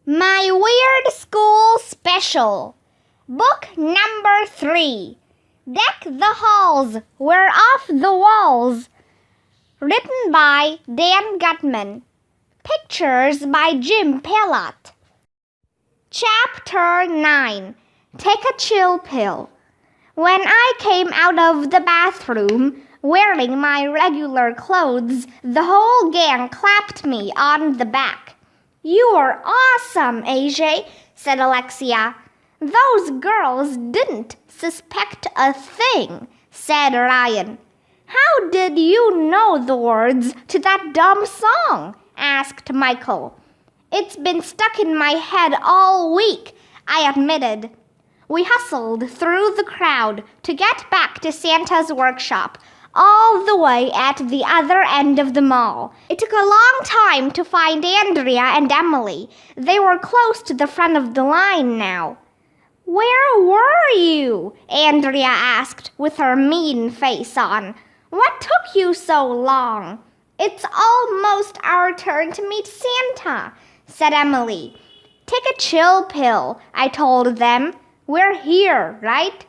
My Weird School Special, Book Number 3, Deck the Halls, We're Off the Walls, written by Dan Gutman, pictures by Jim Pelot. Chapter 9, Take a Chill Pill. When I came out of the bathroom, wearing my regular clothes, the whole gang clapped me on the back. "You are awesome, AJ," said Alexia. "Those girls didn't suspect a thing," said Ryan. "How did you know the words to that dumb song?" asked Michael. "It's been stuck in my head all week," I admitted. We hustled through the crowd to get back to Santa's workshop, all the way at the other end of the mall. It took a long time to find Andrea and Emily. They were close to the front of the line now. "Where were you?" Andrea asked with her mean face on. "What took you so long?" "It's almost our turn to meet Santa," said Emily. "Take a chill pill," I told them. "We're here, right?"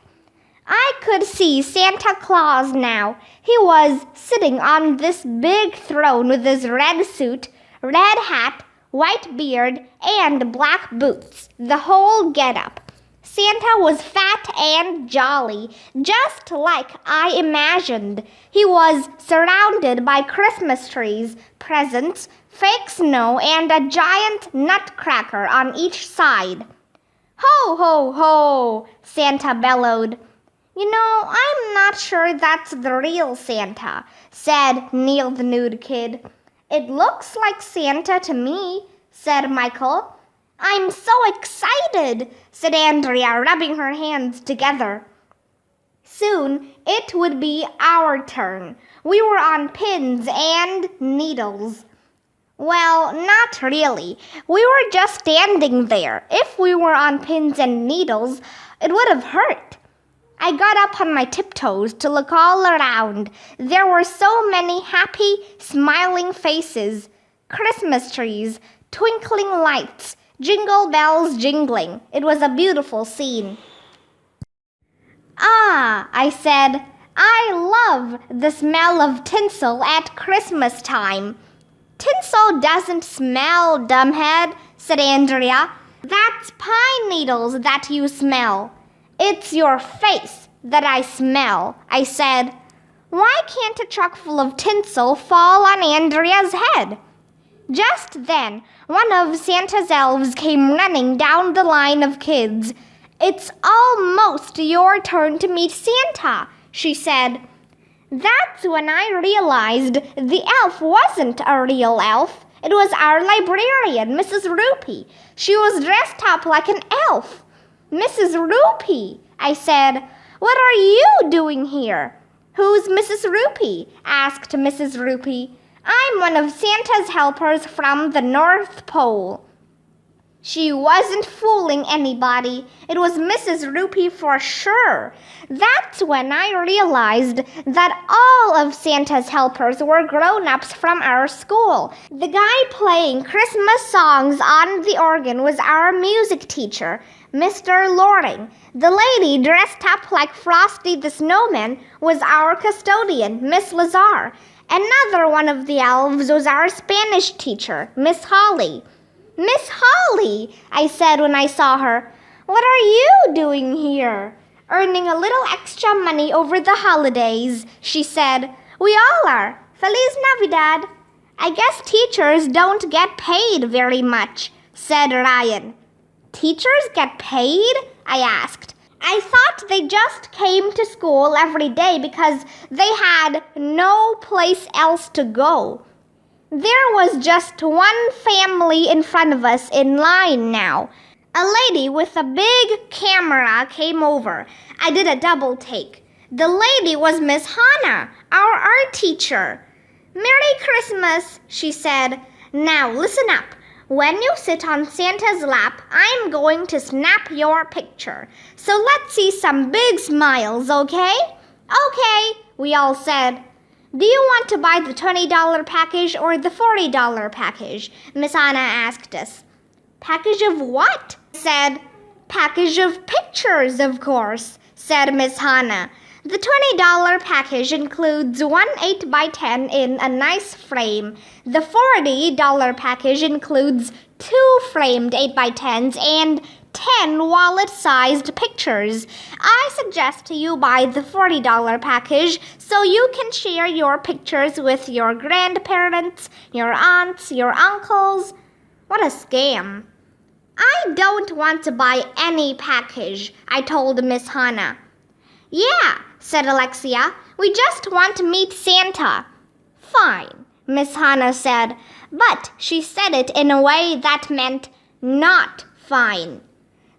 I could see Santa Claus now. He was sitting on this big throne with his red suit, red hat, white beard, and black boots, the whole get-up. Santa was fat and jolly, just like I imagined. He was surrounded by Christmas trees, presents, fake snow, and a giant nutcracker on each side. "Ho, ho, ho!" Santa bellowed. "You know, I'm not sure that's the real Santa," said Neil the Nude Kid. "It looks like Santa to me," said Michael. "I'm so excited," said Andrea, rubbing her hands together. Soon it would be our turn. We were on pins and needles. Well, not really. We were just standing there. If we were on pins and needles, it would have hurt. I got up on my tiptoes to look all around. There were so many happy, smiling faces, Christmas trees, twinkling lights, jingle bells jingling. It was a beautiful scene. "Ah," I said, "I love the smell of tinsel at Christmas time." "Tinsel doesn't smell, dumbhead," said Andrea. "That's pine needles that you smell." "It's your face that I smell," I said. "Why can't a truck full of tinsel fall on Andrea's head?" Just then, one of Santa's elves came running down the line of kids. "It's almost your turn to meet Santa," she said. That's when I realized the elf wasn't a real elf. It was our librarian, Mrs. Rupee. She was dressed up like an elf. "Mrs. Rupee," I said, "what are you doing here?" "Who's Mrs. Rupee?" asked Mrs. Rupee. "I'm one of Santa's helpers from the North Pole." She wasn't fooling anybody. It was Mrs. Rupee for sure. That's when I realized that all of Santa's helpers were grown-ups from our school. The guy playing Christmas songs on the organ was our music teacher, Mr. Loring. The lady dressed up like Frosty the Snowman was our custodian, Miss Lazar. Another one of the elves was our Spanish teacher, Miss Holly. "Miss Holly," I said when I saw her, "what are you doing here?" "Earning a little extra money over the holidays," she said. "We all are. Feliz Navidad." "I guess teachers don't get paid very much," said Ryan. "Teachers get paid?" I asked. I thought they just came to school every day because they had no place else to go. There was just one family in front of us in line now. A lady with a big camera came over. I did a double take. The lady was Miss Hannah, our art teacher. "Merry Christmas," she said. "Now listen up. When you sit on Santa's lap, I'm going to snap your picture. So let's see some big smiles, okay?" "Okay," we all said. "Do you want to buy the $20 package or the $40 package?" Miss Anna asked us. Package of what? I said. Package of pictures, of course, said Miss Hannah. The $20 package includes one 8x10 in a nice frame. The $40 package includes two framed 8x10s and 10 wallet-sized pictures. I suggest you buy the $40 package so you can share your pictures with your grandparents, your aunts, your uncles. What a scam. I don't want to buy any package, I told Miss Hannah. Yeah, said Alexia. We just want to meet Santa. Fine, Miss Hannah said, but she said it in a way that meant not fine.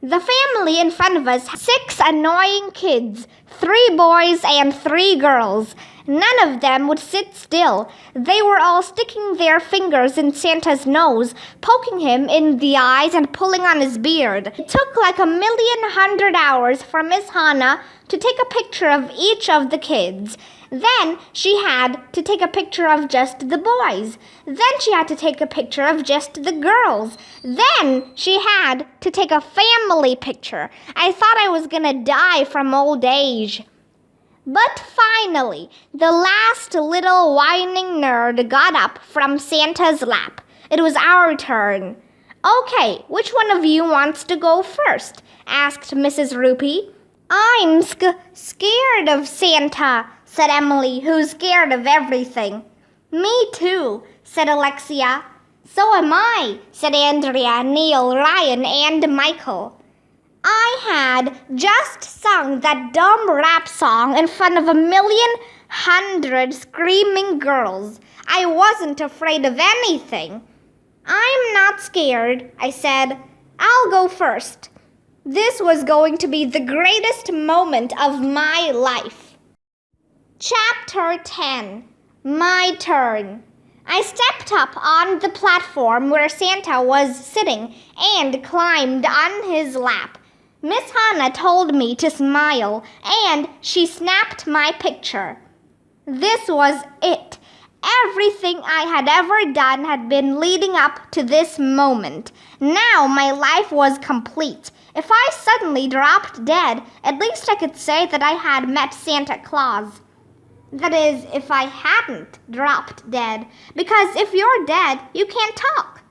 The family in front of us had 6 annoying kids, 3 boys and 3 girls. None of them would sit still. They were all sticking their fingers in Santa's nose, poking him in the eyes and pulling on his beard. It took like 1,100,000 hours for Miss Hannah to take a picture of each of the kids. Then she had to take a picture of just the boys. Then she had to take a picture of just the girls. Then she had to take a family picture. I thought I was gonna die from old age. But finally, the last little whining nerd got up from Santa's lap. It was our turn. Okay, which one of you wants to go first? Asked Mrs. Rupee. I'm scared of Santa, said Emily, who's scared of everything. Me too, said Alexia. So am I, said Andrea, Neil, Ryan, and Michael. I had just sung that dumb rap song in front of 1,100,000 screaming girls. I wasn't afraid of anything. I'm not scared, I said. I'll go first. This was going to be the greatest moment of my life. Chapter 10. My turn. I stepped up on the platform where Santa was sitting and climbed on his lap. Miss Hannah told me to smile, and she snapped my picture. This was it. Everything I had ever done had been leading up to this moment. Now my life was complete. If I suddenly dropped dead, at least I could say that I had met Santa Claus. That is, if I hadn't dropped dead, because if you're dead, you can't talk.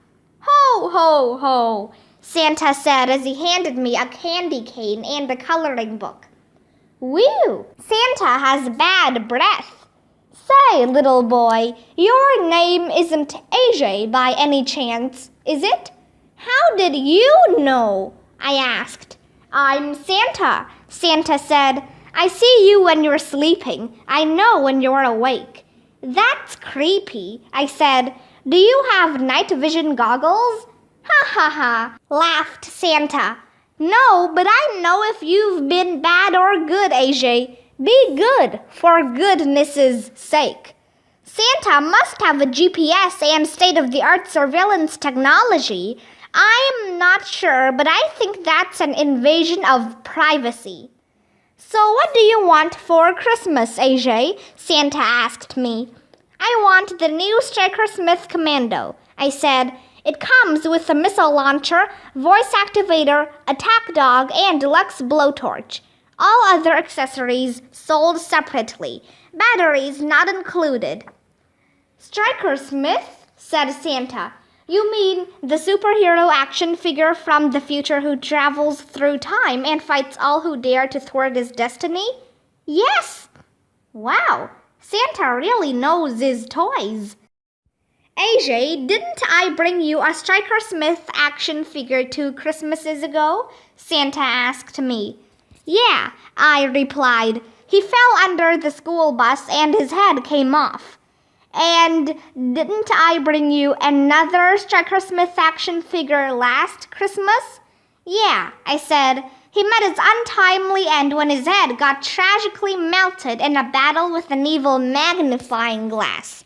Ho, ho, ho, Santa said as he handed me a candy cane and a coloring book. Whew, Santa has bad breath. Say, little boy, your name isn't AJ by any chance, is it? How did you know? I asked. I'm Santa, Santa said. I see you when you're sleeping. I know when you're awake. That's creepy, I said. Do you have night vision goggles? Ha ha ha, laughed Santa. No, but I know if you've been bad or good, AJ. Be good, for goodness' sake. Santa must have a GPS and state-of-the-art surveillance technology. I'm not sure, but I think that's an invasion of privacy. So what do you want for Christmas, AJ? Santa asked me. I want the new Striker Smith Commando, I said. It comes with a missile launcher, voice activator, attack dog, and deluxe blowtorch. All other accessories sold separately. Batteries not included. Striker Smith, said Santa. You mean the superhero action figure from the future who travels through time and fights all who dare to thwart his destiny? Yes! Wow, Santa really knows his toys. AJ, didn't I bring you a Striker Smith action figure 2 Christmases ago? Santa asked me. Yeah, I replied. He fell under the school bus and his head came off. And didn't I bring you another Striker Smith action figure last Christmas? Yeah, I said. He met his untimely end when his head got tragically melted in a battle with an evil magnifying glass.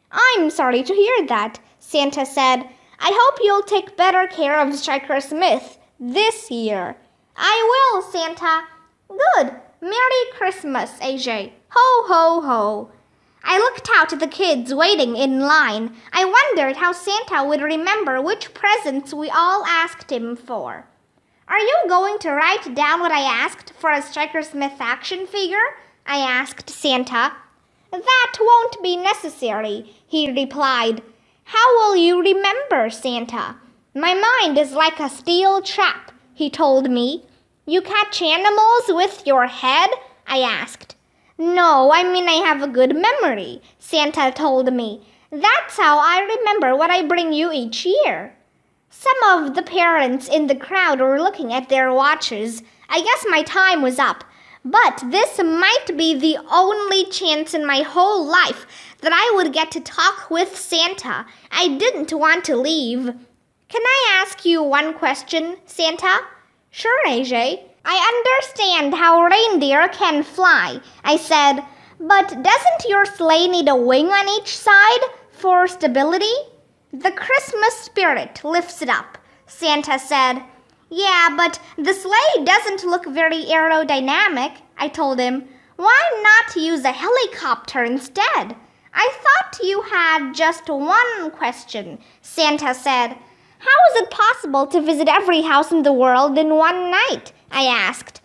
I'm sorry to hear that, Santa said. I hope you'll take better care of Striker Smith this year. I will, Santa. Good. Merry Christmas, AJ. Ho, ho, ho. I looked out at the kids waiting in line. I wondered how Santa would remember which presents we all asked him for. Are you going to write down what I asked for a Striker Smith action figure? I asked Santa. That won't be necessary, he replied. How will you remember, Santa? My mind is like a steel trap, he told me. You catch animals with your head? I asked. No, I mean I have a good memory, Santa told me. That's how I remember what I bring you each year. Some of the parents in the crowd were looking at their watches. I guess my time was up. But this might be the only chance in my whole life that I would get to talk with Santa. I didn't want to leave. Can I ask you one question, Santa? Sure, AJ. I understand how reindeer can fly, I said. But doesn't your sleigh need a wing on each side for stability? The Christmas spirit lifts it up, Santa said. Yeah, but the sleigh doesn't look very aerodynamic, I told him. Why not use a helicopter instead? I thought you had just one question, Santa said. How is it possible to visit every house in the world in one night? I asked.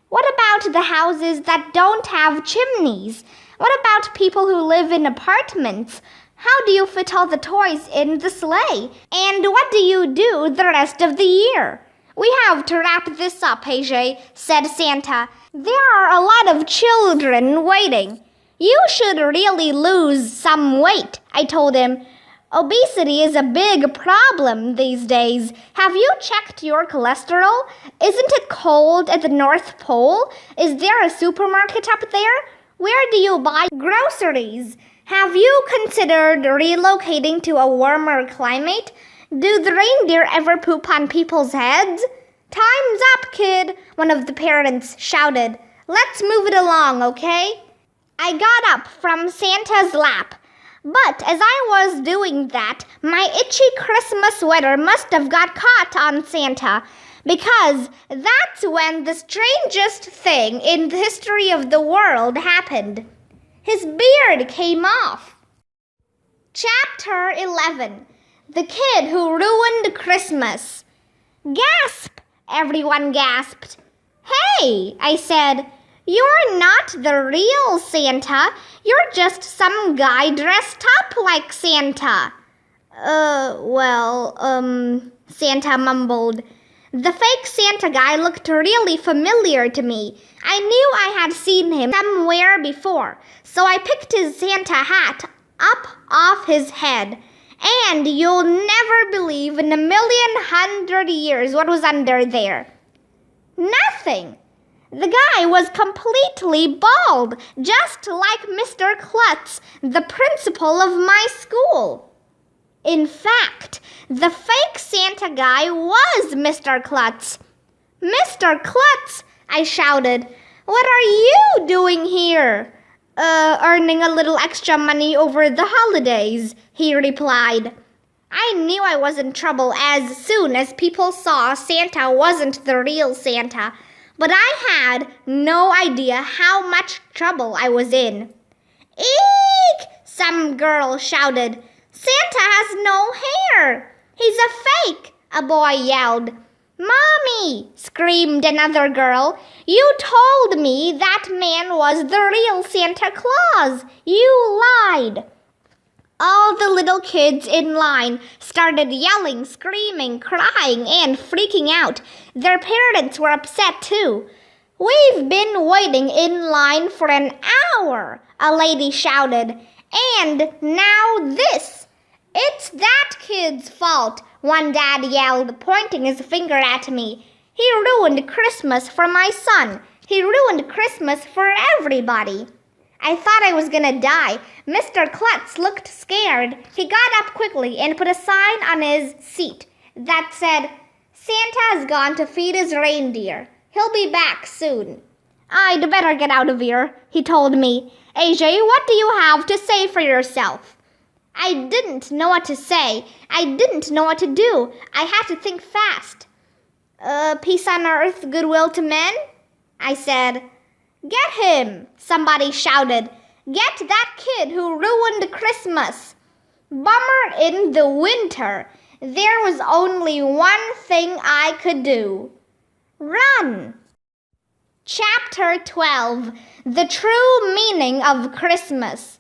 What about the houses that don't have chimneys? What about people who live in apartments? How do you fit all the toys in the sleigh? And what do you do the rest of the year? We have to wrap this up, AJ, said Santa. There are a lot of children waiting. You should really lose some weight, I told him. Obesity is a big problem these days. Have you checked your cholesterol? Isn't it cold at the North Pole? Is there a supermarket up there? Where do you buy groceries? Have you considered relocating to a warmer climate? Do the reindeer ever poop on people's heads? Time's up, kid, one of the parents shouted. Let's move it along, okay? I got up from Santa's lap. But as I was doing that, my itchy Christmas sweater must have got caught on Santa, because that's when the strangest thing in the history of the world happened. His beard came off. Chapter 11. The Kid Who Ruined Christmas. Gasp! Everyone gasped. Hey, I said. You're not the real Santa. You're just some guy dressed up like Santa. Santa mumbled. The fake Santa guy looked really familiar to me. I knew I had seen him somewhere before, so I picked his Santa hat up off his head. And you'll never believe in 1,100,000 years what was under there. Nothing. The guy was completely bald, just like Mr. Klutz, the principal of my school. In fact, the fake Santa guy was Mr. Klutz. Mr. Klutz, I shouted, what are you doing here? Earning a little extra money over the holidays, he replied. I knew I was in trouble as soon as people saw Santa wasn't the real Santa. But I had no idea how much trouble I was in. Eek! Some girl shouted. Santa has no hair. He's a fake, a boy yelled. Mommy, screamed another girl. You told me that man was the real Santa Claus. You lied. All the little kids in line started yelling, screaming, crying, and freaking out. Their parents were upset too. We've been waiting in line for an hour, a lady shouted. And now this. It's that kid's fault, one dad yelled, pointing his finger at me. He ruined Christmas for my son. He ruined Christmas for everybody. I thought I was gonna die. Mr. Klutz looked scared. He got up quickly and put a sign on his seat that said, Santa's gone to feed his reindeer. He'll be back soon. I'd better get out of here, he told me. AJ, what do you have to say for yourself? I didn't know what to say. I didn't know what to do. I had to think fast. Peace on earth, goodwill to men? I said. Get him, somebody shouted. Get that kid who ruined Christmas. Bummer in the winter. There was only one thing I could do. Run. Chapter 12. The True Meaning of Christmas.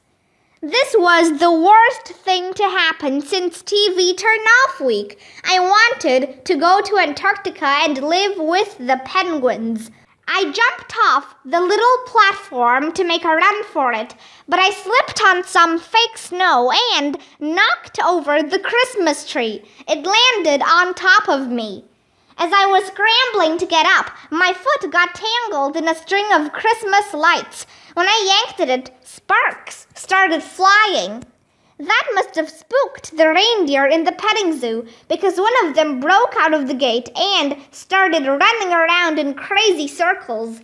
This was the worst thing to happen since TV turn-off week. I wanted to go to Antarctica and live with the penguins. I jumped off the little platform to make a run for it, but I slipped on some fake snow and knocked over the Christmas tree. It landed on top of me. As I was scrambling to get up, my foot got tangled in a string of Christmas lights. When I yanked at it, sparks started flying. That must have spooked the reindeer in the petting zoo, because one of them broke out of the gate and started running around in crazy circles.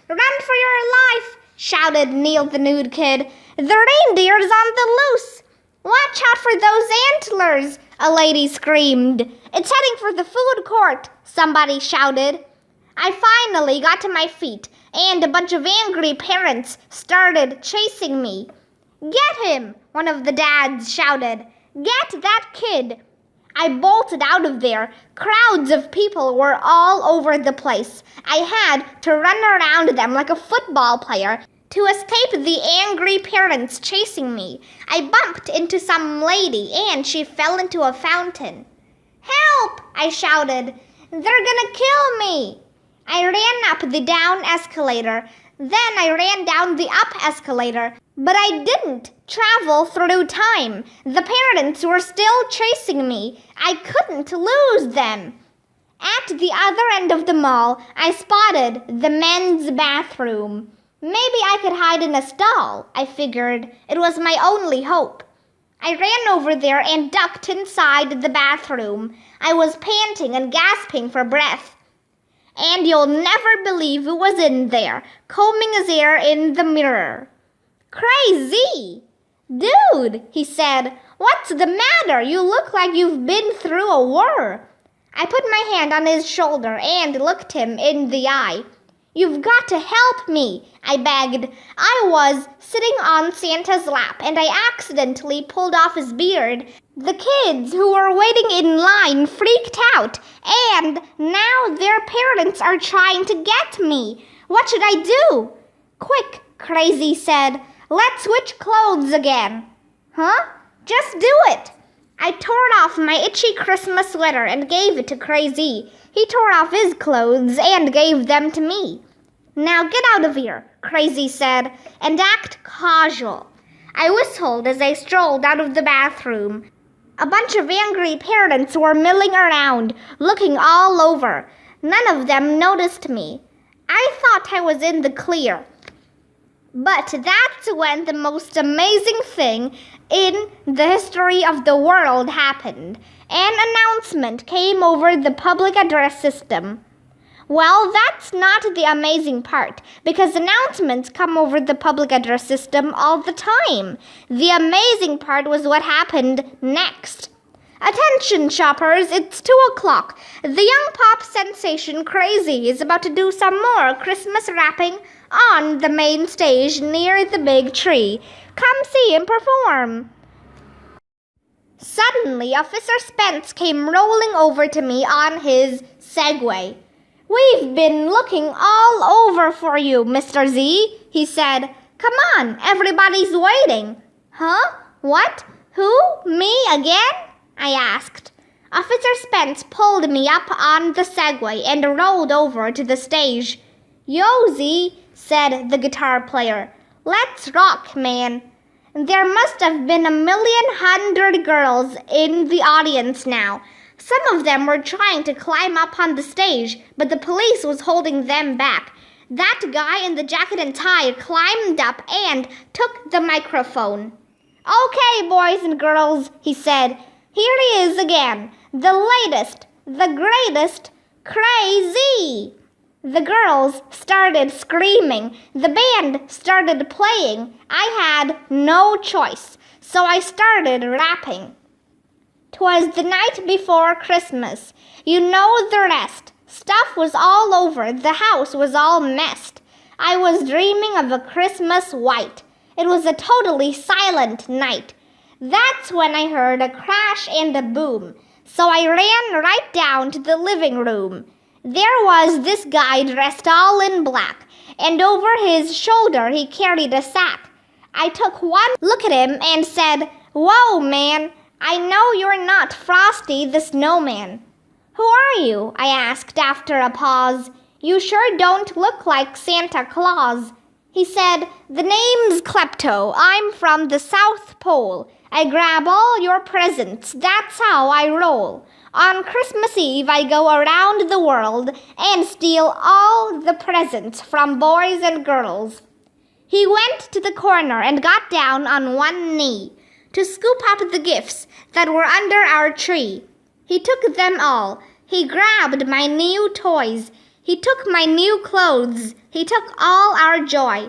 "Run for your life!" shouted Neil the nude kid. "The reindeer's on the loose!" "Watch out for those antlers!" a lady screamed. "It's heading for the food court!" somebody shouted. I finally got to my feet, and a bunch of angry parents started chasing me. "Get him!" one of the dads shouted. "Get that kid!" I bolted out of there. Crowds of people were all over the place. I had to run around them like a football player to escape the angry parents chasing me. I bumped into some lady and she fell into a fountain. "Help!" I shouted. "They're gonna kill me!" I ran up the down escalator. Then I ran down the up escalator. But I didn't travel through time. The parents were still chasing me. I couldn't lose them. At the other end of the mall, I spotted the men's bathroom. Maybe I could hide in a stall, I figured. It was my only hope. I ran over there and ducked inside the bathroom. I was panting and gasping for breath. And you'll never believe who was in there, combing his hair in the mirror. "Crazy!" "Dude," he said, "what's the matter? You look like you've been through a war." I put my hand on his shoulder and looked him in the eye. "You've got to help me," I begged. I was sitting on Santa's lap and I accidentally pulled off his beard. The kids who were waiting in line freaked out, and now their parents are trying to get me. What should I do? "Quick," Crazy said. "Let's switch clothes again." "Huh? Just do it." I tore off my itchy Christmas sweater and gave it to Crazy. He tore off his clothes and gave them to me. "Now get out of here," Crazy said, "and act casual." I whistled as I strolled out of the bathroom. A bunch of angry parents were milling around, looking all over. None of them noticed me. I thought I was in the clear. But that's when the most amazing thing in the history of the world happened. An announcement came over the public address system. Well, that's not the amazing part, because announcements come over the public address system all the time. The amazing part was what happened next. "Attention, shoppers, it's 2 o'clock. The young pop sensation Crazy is about to do some more Christmas wrapping on the main stage near the big tree. Come see him perform." Suddenly, Officer Spence came rolling over to me on his Segway. "We've been looking all over for you, Mr. Z," he said. "Come on, everybody's waiting." "Huh? What? Who? Me again?" I asked. Officer Spence pulled me up on the Segway and rolled over to the stage. "Yo, Z," said the guitar player. "Let's rock, man." There must have been 1,100,000 girls in the audience now. Some of them were trying to climb up on the stage, but the police was holding them back. That guy in the jacket and tie climbed up and took the microphone. "Okay, boys and girls," he said. "Here he is again, the latest, the greatest, Crazy." The girls started screaming. The band started playing. I had no choice, so I started rapping. "'Twas the night before Christmas. You know the rest. Stuff was all over. The house was all messed. I was dreaming of a Christmas white. It was a totally silent night. That's when I heard a crash and a boom. So I ran right down to the living room. There was this guy dressed all in black, and over his shoulder he carried a sack. I took one look at him and said, "Whoa, man, I know you're not Frosty the Snowman." "Who are you?" I asked after a pause. "You sure don't look like Santa Claus." He said, "The name's Klepto. I'm from the South Pole. I grab all your presents. That's how I roll. On Christmas Eve, I go around the world and steal all the presents from boys and girls." He went to the corner and got down on one knee to scoop out the gifts that were under our tree. He took them all. He grabbed my new toys. He took my new clothes. He took all our joy.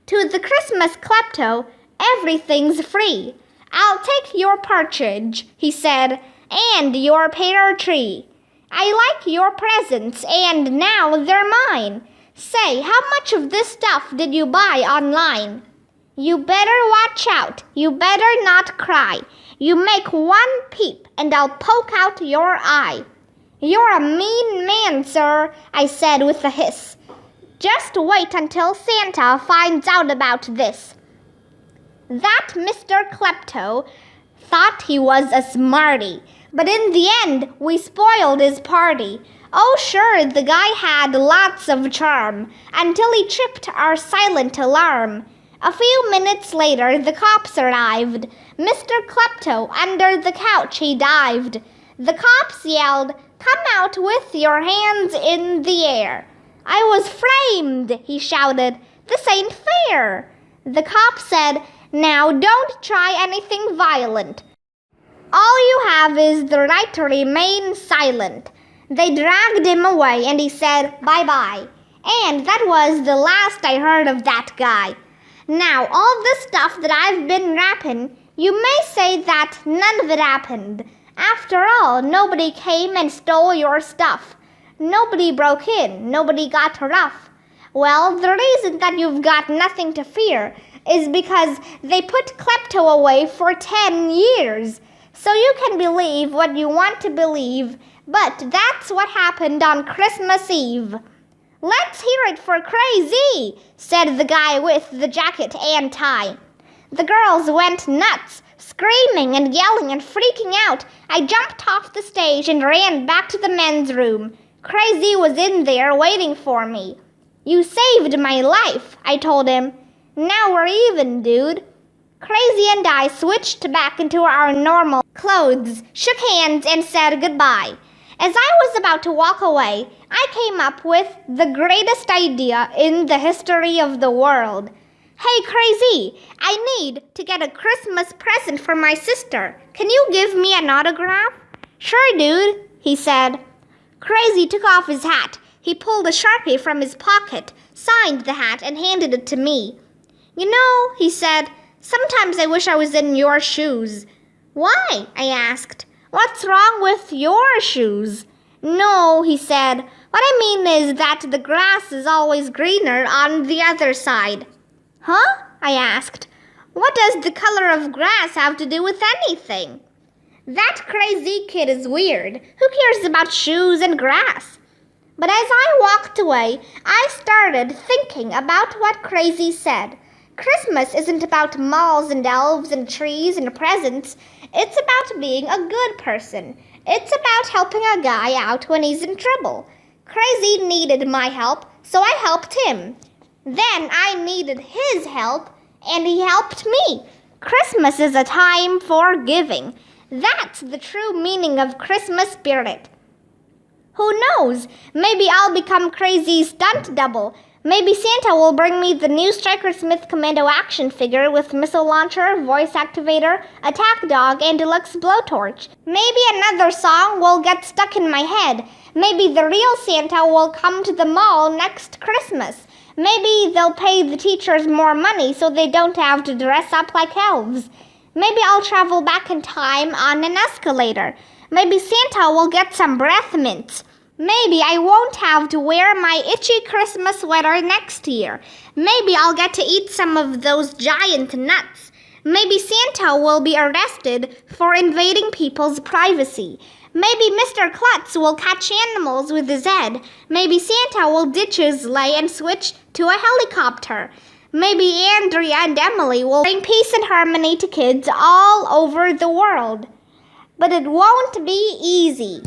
To the Christmas Klepto, everything's free. "I'll take your partridge," he said, "and your pear tree. I like your presents, and now they're mine. Say, how much of this stuff did you buy online? You better watch out. You better not cry. You make one peep, and I'll poke out your eye." "You're a mean man, sir," I said with a hiss. "Just wait until Santa finds out about this." That Mr. Klepto thought he was a smarty, but in the end we spoiled his party. Oh sure, the guy had lots of charm, until he tripped our silent alarm. A few minutes later the cops arrived. Mr. Klepto under the couch he dived. The cops yelled, "Come out with your hands in the air." "I was framed," he shouted. "This ain't fair." The cop said, "Now don't try anything violent. All you have is the right to remain silent." They dragged him away and he said, "Bye-bye." And that was the last I heard of that guy. Now, all this stuff that I've been rapping, you may say that none of it happened. After all, nobody came and stole your stuff. Nobody broke in. Nobody got rough. Well, the reason that you've got nothing to fear is because they put Klepto away for 10 years. So you can believe what you want to believe, but that's what happened on Christmas Eve. "Let's hear it for Crazy," said the guy with the jacket and tie. The girls went nuts, screaming and yelling and freaking out. I jumped off the stage and ran back to the men's room. Crazy was in there waiting for me. "You saved my life," I told him. "Now we're even, dude." Crazy and I switched back into our normal clothes, shook hands, and said goodbye. As I was about to walk away, I came up with the greatest idea in the history of the world. "Hey, Crazy, I need to get a Christmas present for my sister. Can you give me an autograph?" "Sure, dude," he said. Crazy took off his hat. He pulled a Sharpie from his pocket, signed the hat, and handed it to me. "You know," he said, "sometimes I wish I was in your shoes." "Why?" I asked. "What's wrong with your shoes?" "No," he said. "What I mean is that the grass is always greener on the other side." "Huh?" I asked. "What does the color of grass have to do with anything?" That Crazy kid is weird. Who cares about shoes and grass? But as I walked away, I started thinking about what Crazy said. Christmas isn't about malls and elves and trees and presents. It's about being a good person. It's about helping a guy out when he's in trouble. Crazy needed my help, so I helped him. Then I needed his help, and he helped me. Christmas is a time for giving. That's the true meaning of Christmas spirit. Who knows? Maybe I'll become Crazy's stunt double. Maybe Santa will bring me the new Striker Smith Commando action figure with missile launcher, voice activator, attack dog, and deluxe blowtorch. Maybe another song will get stuck in my head. Maybe the real Santa will come to the mall next Christmas. Maybe they'll pay the teachers more money so they don't have to dress up like elves. Maybe I'll travel back in time on an escalator. Maybe Santa will get some breath mints. Maybe I won't have to wear my itchy Christmas sweater next year. Maybe I'll get to eat some of those giant nuts. Maybe Santa will be arrested for invading people's privacy. Maybe Mr. Klutz will catch animals with his head. Maybe Santa will ditch his sleigh and switch to a helicopter. Maybe Andrea and Emily will bring peace and harmony to kids all over the world. But it won't be easy.